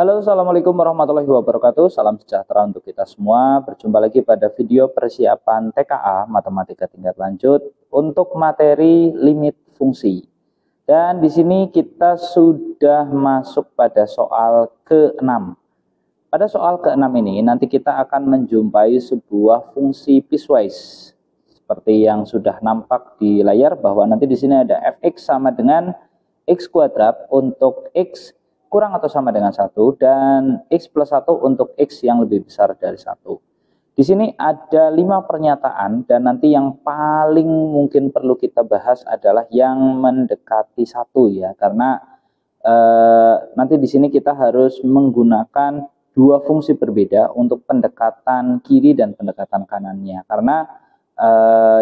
Halo, assalamualaikum warahmatullahi wabarakatuh. Salam sejahtera untuk kita semua. Berjumpa lagi pada video persiapan TKA Matematika tingkat lanjut untuk materi limit fungsi. Dan di sini kita sudah masuk pada soal ke-6. Pada soal ke-6 ini nanti kita akan menjumpai sebuah fungsi piecewise seperti yang sudah nampak di layar, bahwa nanti di sini ada fx sama dengan x kuadrat untuk x kurang atau sama dengan 1 dan x plus 1 untuk x yang lebih besar dari 1. Di sini ada 5 pernyataan dan nanti yang paling mungkin perlu kita bahas adalah yang mendekati 1 ya, karena nanti di sini kita harus menggunakan dua fungsi berbeda untuk pendekatan kiri dan pendekatan kanannya, karena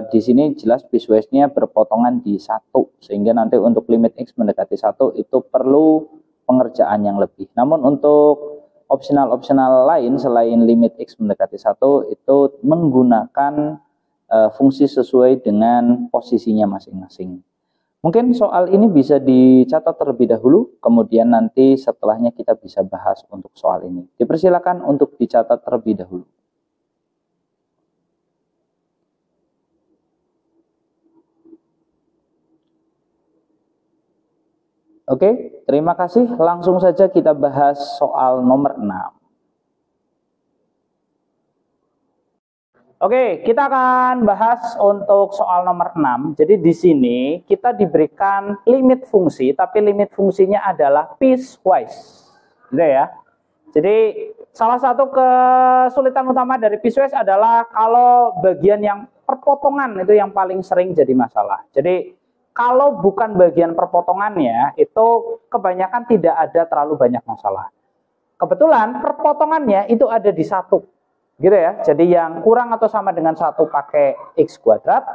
di sini jelas piecewise-nya berpotongan di 1, sehingga nanti untuk limit x mendekati 1 itu perlu pengerjaan yang lebih. Namun untuk opsional lain selain limit x mendekati 1 itu menggunakan fungsi sesuai dengan posisinya masing-masing. Mungkin soal ini bisa dicatat terlebih dahulu, kemudian nanti setelahnya kita bisa bahas untuk soal ini. Dipersilakan untuk dicatat terlebih dahulu. Oke, terima kasih. Langsung saja kita bahas soal nomor 6. Oke, kita akan bahas untuk soal nomor 6. Jadi di sini kita diberikan limit fungsi, tapi limit fungsinya adalah piecewise. Gitu ya. Jadi salah satu kesulitan utama dari piecewise adalah kalau bagian yang perpotongan itu yang paling sering jadi masalah. Jadi kalau bukan bagian perpotongannya, itu kebanyakan tidak ada terlalu banyak masalah. Kebetulan perpotongannya itu ada di 1, gitu ya. Jadi yang kurang atau sama dengan 1 pakai x kuadrat,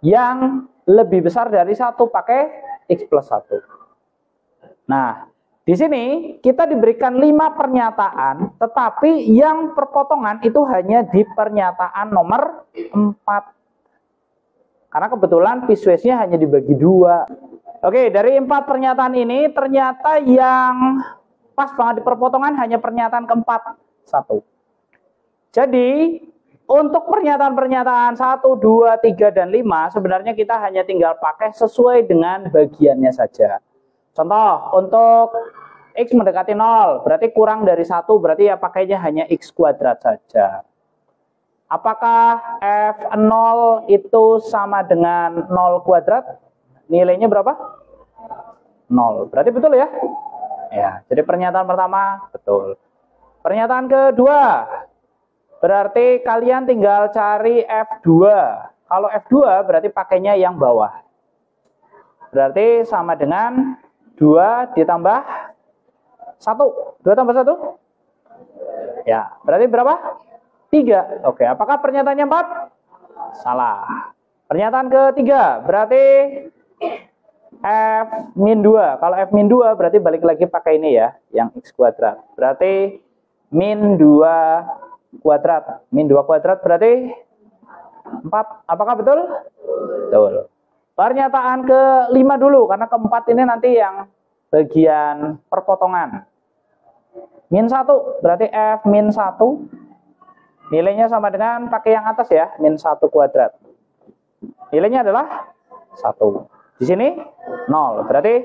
yang lebih besar dari 1 pakai x plus 1. Nah, di sini kita diberikan 5 pernyataan, tetapi yang perpotongan itu hanya di pernyataan nomor 4. Karena kebetulan piecewise-nya hanya dibagi 2. Oke, dari 4 pernyataan ini ternyata yang pas banget di perpotongan hanya pernyataan keempat, 1. Jadi untuk pernyataan-pernyataan 1, 2, 3, dan 5 sebenarnya kita hanya tinggal pakai sesuai dengan bagiannya saja. Contoh, untuk x mendekati 0 berarti kurang dari 1, berarti ya pakainya hanya x kuadrat saja. Apakah F0 itu sama dengan 0 kuadrat? Nilainya berapa? 0. Berarti betul ya? Ya, jadi pernyataan pertama betul. Pernyataan kedua, berarti kalian tinggal cari F2. Kalau F2 berarti pakainya yang bawah. Berarti sama dengan 2 ditambah 1. 2 tambah 1? Ya, berarti berapa? 3. Oke, apakah pernyataannya 4? Salah. Pernyataan ketiga, berarti F-2. Kalau F-2 berarti balik lagi pakai ini ya, yang x kuadrat. Berarti min 2 kuadrat. Min 2 kuadrat berarti 4. Apakah betul? Betul. Pernyataan ke-5 dulu, karena keempat ini nanti yang bagian perpotongan. Min 1, berarti F min 1. Nilainya sama dengan pakai yang atas ya, min 1 kuadrat. Nilainya adalah 1. Di sini 0, berarti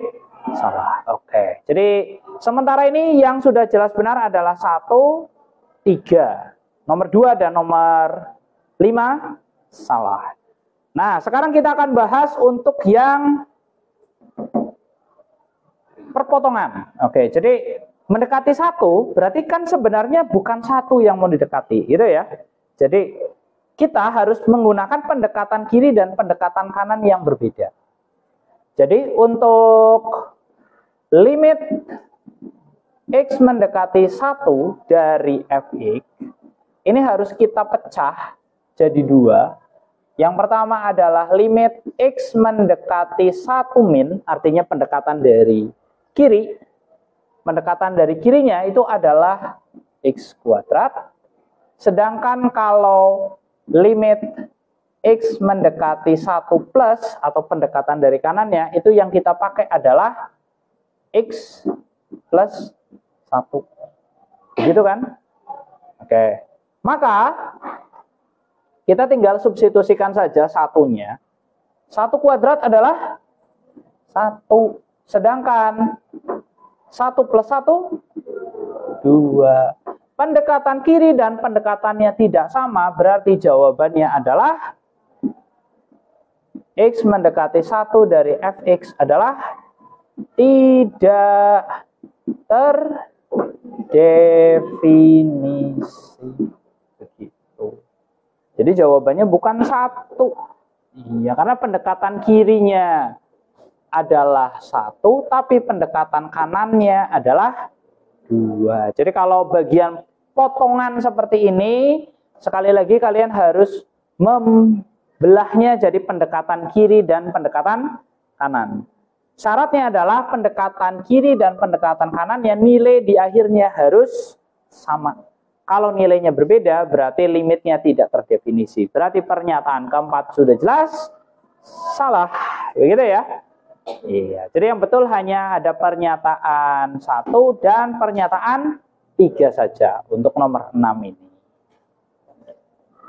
salah. Oke, jadi sementara ini yang sudah jelas benar adalah 1, 3. Nomor 2 dan nomor 5 salah. Nah, sekarang kita akan bahas untuk yang perpotongan. Oke, jadi mendekati 1 berarti kan sebenarnya bukan 1 yang mau didekati, gitu ya. Jadi kita harus menggunakan pendekatan kiri dan pendekatan kanan yang berbeda. Jadi untuk limit x mendekati 1 dari fx, ini harus kita pecah jadi 2. Yang pertama adalah limit x mendekati 1 min, artinya pendekatan dari kiri. Pendekatan dari kirinya itu adalah x kuadrat. Sedangkan kalau limit x mendekati 1 plus atau pendekatan dari kanannya, itu yang kita pakai adalah x plus 1. Begitu kan? Oke. Maka kita tinggal substitusikan saja satunya. 1 kuadrat adalah 1. Sedangkan 1 plus 1, 2. Pendekatan kiri dan pendekatannya tidak sama, berarti jawabannya adalah X mendekati 1 dari Fx adalah tidak terdefinisi. Begitu. Jadi jawabannya bukan 1. Iya, karena pendekatan kirinya adalah 1, tapi pendekatan kanannya adalah 2. Jadi kalau bagian potongan seperti ini, sekali lagi kalian harus membelahnya jadi pendekatan kiri dan pendekatan kanan. Syaratnya adalah pendekatan kiri dan pendekatan kanannya nilai di akhirnya harus sama. Kalau nilainya berbeda, berarti limitnya tidak terdefinisi. Berarti pernyataan keempat sudah jelas salah. Begitu ya? Iya, jadi yang betul hanya ada pernyataan 1 dan pernyataan 3 saja untuk nomor 6 ini.